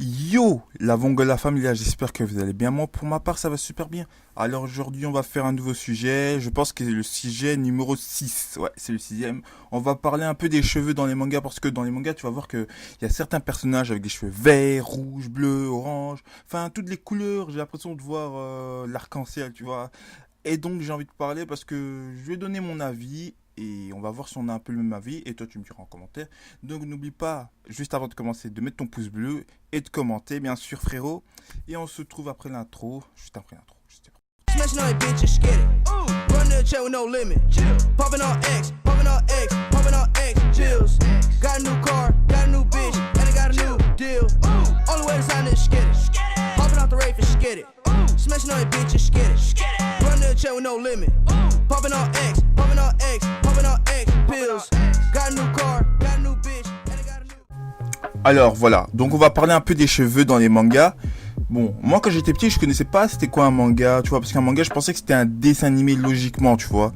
Yo, la Vongola Familia, j'espère que vous allez bien. Moi, pour ma part, ça va super bien. Alors aujourd'hui, on va faire un nouveau sujet. Je pense que c'est le sujet numéro 6. Ouais, c'est le sixième. On va parler un peu des cheveux dans les mangas parce que dans les mangas, tu vas voir que il y a certains personnages avec des cheveux verts, rouges, bleus, orange. Enfin, toutes les couleurs. J'ai l'impression de voir l'arc-en-ciel, tu vois. Et donc, j'ai envie de parler parce que je vais donner mon avis et on va voir si on a un peu le même avis. Et toi, tu me diras en commentaire. Donc, n'oublie pas, juste avant de commencer, de mettre ton pouce bleu et de commenter, bien sûr, frérot. Et on se trouve après l'intro, juste après l'intro. Smashing on it, bitch, just get it. Run to the check with no limit. Popping on X, popping on X, popping on X, chills. Got a new car, got a new bitch, and I got a new deal. Only way to sign this, get it. Popping off the rave and get it. Smashing on it, bitch, just get it. Run to the check with no limit. Popping on X, popping on X, popping on X, pills. Got a new car, got a new bitch, and I got a new. Alors voilà, donc on va parler un peu des cheveux dans les mangas. Bon, moi quand j'étais petit, je connaissais pas c'était quoi un manga, tu vois, parce qu'un manga, je pensais que c'était un dessin animé logiquement, tu vois.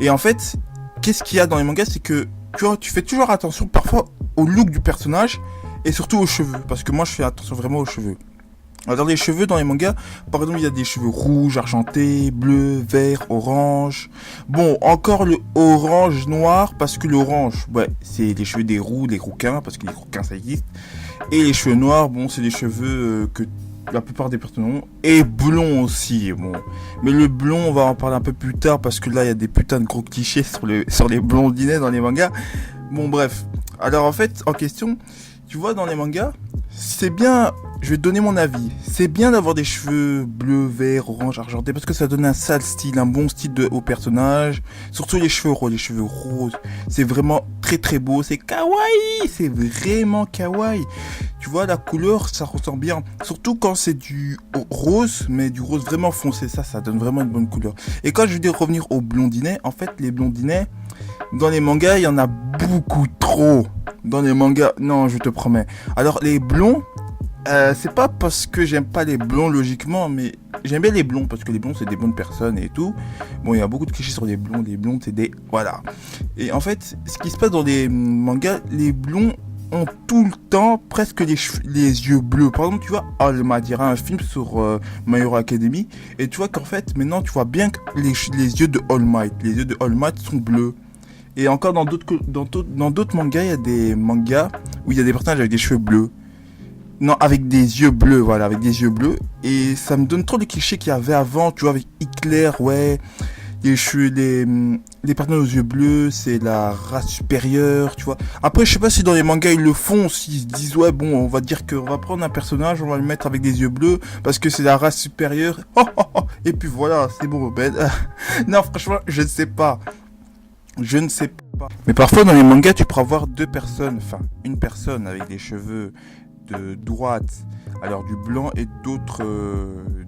Et en fait, qu'est-ce qu'il y a dans les mangas, c'est que tu vois, tu fais toujours attention parfois au look du personnage et surtout aux cheveux, parce que moi je fais attention vraiment aux cheveux. Alors les cheveux dans les mangas, par exemple, il y a des cheveux rouges, argentés, bleus, verts, orange. Bon, encore le orange noir, parce que l'orange, ouais, c'est les cheveux des roux, des rouquins, parce que les rouquins ça existe. Et les cheveux noirs, bon, c'est des cheveux que la plupart des personnes ont. Et blond aussi, bon. Mais le blond, on va en parler un peu plus tard, parce que là, il y a des putains de gros clichés sur les blondinets dans les mangas. Bon, bref. Alors, en fait, en question, tu vois, dans les mangas, c'est bien, je vais te donner mon avis. C'est bien d'avoir des cheveux bleus, verts, orange, argentés, parce que ça donne un sale style, un bon style au personnage. Surtout les cheveux roses, c'est vraiment très très beau, c'est kawaii, c'est vraiment kawaii. Tu vois, la couleur, ça ressort bien. Surtout quand c'est du rose, mais du rose vraiment foncé, ça donne vraiment une bonne couleur. Et quand je vais revenir aux blondinets, en fait, les blondinets, dans les mangas, il y en a beaucoup trop. Dans les mangas, non, je te promets. Alors, les blonds, c'est pas parce que j'aime pas les blonds logiquement, mais j'aime bien les blonds parce que les blonds c'est des bonnes personnes et tout. Bon, il y a beaucoup de clichés sur les blonds. Les blonds c'est des voilà. Et en fait, ce qui se passe dans les mangas, les blonds ont tout le temps presque les yeux bleus. Par exemple, tu vois, All Might, il y aura un film sur My Hero Academy et tu vois qu'en fait, maintenant, tu vois bien que les yeux de All Might, les yeux de All Might sont bleus. Et encore dans d'autres mangas, il y a des mangas où il y a des personnages avec des cheveux bleus. Non, avec des yeux bleus, voilà, avec des yeux bleus. Et ça me donne trop les clichés qu'il y avait avant, tu vois, avec Hitler, ouais. Les cheveux, les personnes aux yeux bleus, c'est la race supérieure, tu vois. Après, je sais pas si dans les mangas ils le font, s'ils se disent, ouais, bon, on va dire qu'on va prendre un personnage, on va le mettre avec des yeux bleus, parce que c'est la race supérieure. Et puis voilà, c'est bon, ben. Non, franchement, je ne sais pas. Je ne sais pas. Mais parfois dans les mangas, tu pourras voir deux personnes, enfin une personne avec des cheveux de droite, alors du blanc et d'autres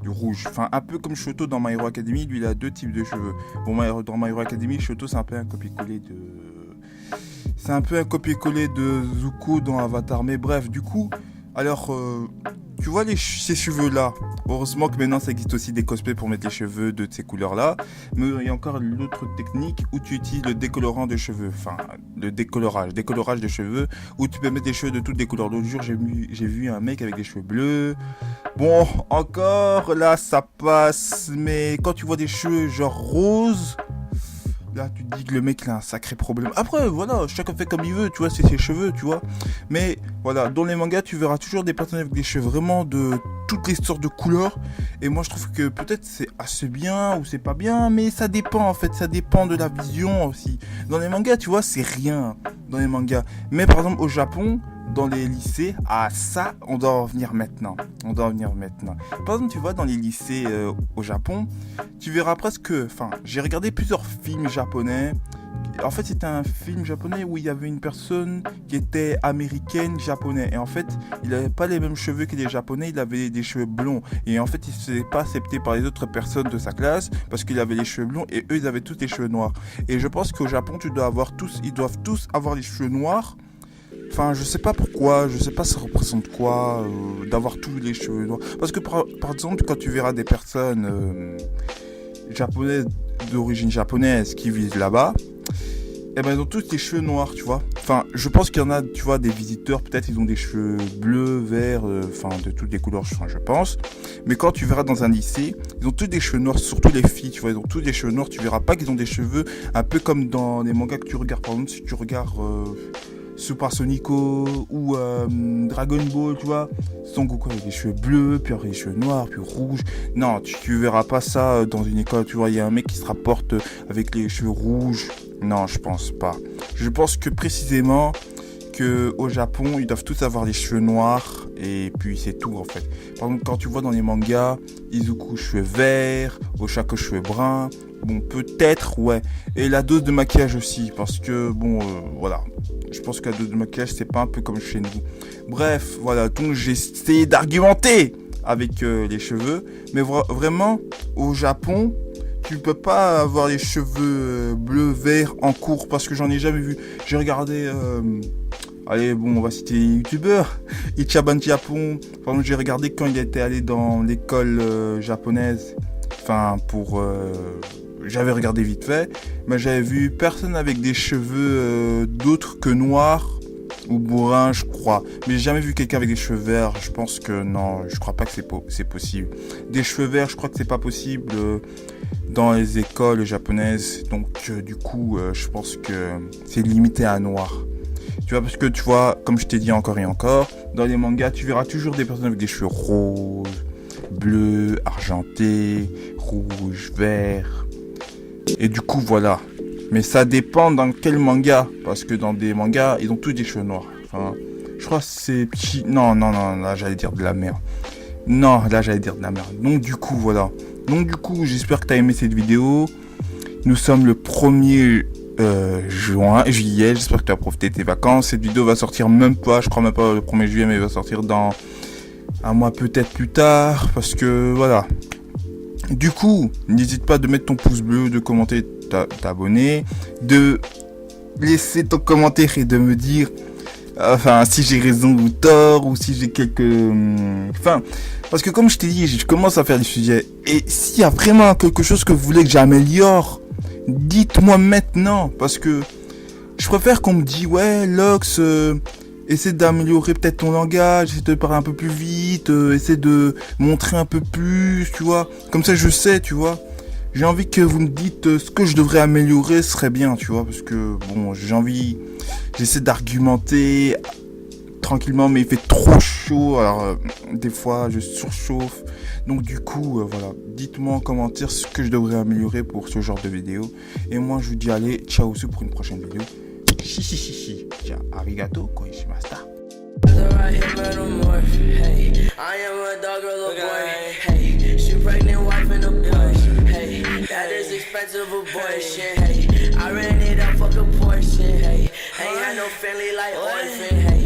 du rouge. Enfin un peu comme Shoto dans My Hero Academy, lui il a deux types de cheveux. Bon, dans My Hero Academy, Shoto c'est un peu un copier-coller de... C'est un peu un copier-coller de Zuko dans Avatar. Mais bref, du coup, alors, tu vois ces cheveux-là. Heureusement que maintenant ça existe aussi des cosplays pour mettre les cheveux de ces couleurs-là. Mais il y a encore l'autre technique où tu utilises le décolorant de cheveux. Enfin, le décolorage de cheveux, où tu peux mettre des cheveux de toutes les couleurs. L'autre jour, j'ai vu un mec avec des cheveux bleus. Bon, encore là, ça passe. Mais quand tu vois des cheveux genre roses, là, tu te dis que le mec il a un sacré problème. Après, voilà, chacun fait comme il veut, tu vois, c'est ses cheveux, tu vois. Mais voilà, dans les mangas, tu verras toujours des personnes avec des cheveux vraiment de toutes les sortes de couleurs. Et moi, je trouve que peut-être c'est assez bien ou c'est pas bien, mais ça dépend en fait, ça dépend de la vision aussi. Dans les mangas, tu vois, c'est rien dans les mangas. Mais par exemple, au Japon, dans les lycées, ah ça, on doit en venir maintenant. On doit en venir maintenant. Par exemple, tu vois, dans les lycées au Japon, tu verras presque... Enfin, j'ai regardé plusieurs films japonais. En fait, c'était un film japonais où il y avait une personne qui était américaine, japonais. Et en fait, il n'avait pas les mêmes cheveux que les japonais, il avait des cheveux blonds. Et en fait, il ne se faisait pas accepter par les autres personnes de sa classe parce qu'il avait les cheveux blonds et eux, ils avaient tous les cheveux noirs. Et je pense qu'au Japon, ils doivent tous avoir les cheveux noirs. Enfin, je sais pas pourquoi, je sais pas ça représente quoi d'avoir tous les cheveux noirs. Parce que par exemple, quand tu verras des personnes japonaises d'origine japonaise qui vivent là-bas, eh ben, ils ont tous des cheveux noirs, tu vois. Enfin, je pense qu'il y en a, tu vois, des visiteurs, peut-être ils ont des cheveux bleus, verts, enfin, de toutes les couleurs, enfin, je pense. Mais quand tu verras dans un lycée, ils ont tous des cheveux noirs, surtout les filles, tu vois, ils ont tous des cheveux noirs. Tu verras pas qu'ils ont des cheveux un peu comme dans les mangas que tu regardes. Par exemple, si tu regardes Super Sonico ou Dragon Ball, tu vois, Son Goku avec des cheveux bleus, puis après des cheveux noirs, puis rouges. Non, tu verras pas ça dans une école, tu vois, il y a un mec qui se rapporte avec les cheveux rouges. Non, je pense pas. Je pense que précisément que au Japon, ils doivent tous avoir des cheveux noirs et puis c'est tout en fait. Par exemple, quand tu vois dans les mangas, Izuku cheveux verts, Oshako cheveux bruns, bon peut-être ouais. Et la dose de maquillage aussi parce que bon voilà. Je pense que la dose de maquillage c'est pas un peu comme chez nous. Bref, voilà, donc j'ai essayé d'argumenter avec les cheveux, mais vraiment au Japon, tu peux pas avoir les cheveux bleu vert en cours parce que j'en ai jamais vu. J'ai regardé allez, bon, on va citer les youtubeurs. Ichiban Japon. Par exemple, j'ai regardé quand il était allé dans l'école japonaise. Enfin, pour... j'avais regardé vite fait. Mais j'avais vu personne avec des cheveux d'autres que noirs ou bruns, je crois. Mais j'ai jamais vu quelqu'un avec des cheveux verts. Je pense que non, je crois pas que c'est possible. Des cheveux verts, je crois que c'est pas possible dans les écoles japonaises. Donc, du coup, je pense que c'est limité à noir. Tu vois, parce que tu vois, comme je t'ai dit encore et encore, dans les mangas, tu verras toujours des personnes avec des cheveux roses, bleus, argentés, rouges, verts. Et du coup, voilà. Mais ça dépend dans quel manga. Parce que dans des mangas, ils ont tous des cheveux noirs. Enfin, je crois que c'est... Non, là, j'allais dire de la merde. Non, là, j'allais dire de la merde. Donc, du coup, voilà. Donc, du coup, j'espère que tu as aimé cette vidéo. Nous sommes le 1er... juillet, j'espère que tu as profité de tes vacances. Cette vidéo va sortir même pas, je crois même pas le 1er juillet, mais elle va sortir dans un mois peut-être plus tard, parce que voilà. Du coup, n'hésite pas de mettre ton pouce bleu, de commenter, t'abonner, de laisser ton commentaire et de me dire enfin si j'ai raison ou tort, ou si j'ai quelques... Enfin, parce que comme je t'ai dit, je commence à faire des sujets, et s'il y a vraiment quelque chose que vous voulez que j'améliore, dites-moi maintenant, parce que je préfère qu'on me dise ouais Lox, essaie d'améliorer peut-être ton langage, essaie de parler un peu plus vite, essaie de montrer un peu plus, tu vois, comme ça je sais, tu vois. J'ai envie que vous me dites ce que je devrais améliorer, ce serait bien, tu vois, parce que bon, j'essaie d'argumenter tranquillement, mais il fait trop chaud, alors des fois je surchauffe. Donc du coup, voilà, dites-moi en commentaire ce que je devrais améliorer pour ce genre de vidéo. Et moi, je vous dis allez, ciao pour une prochaine vidéo. Shishi, ciao, arigato, koishimashita. I ran it up, fuck a portion, hey. Ain't had no family like orphan, hey.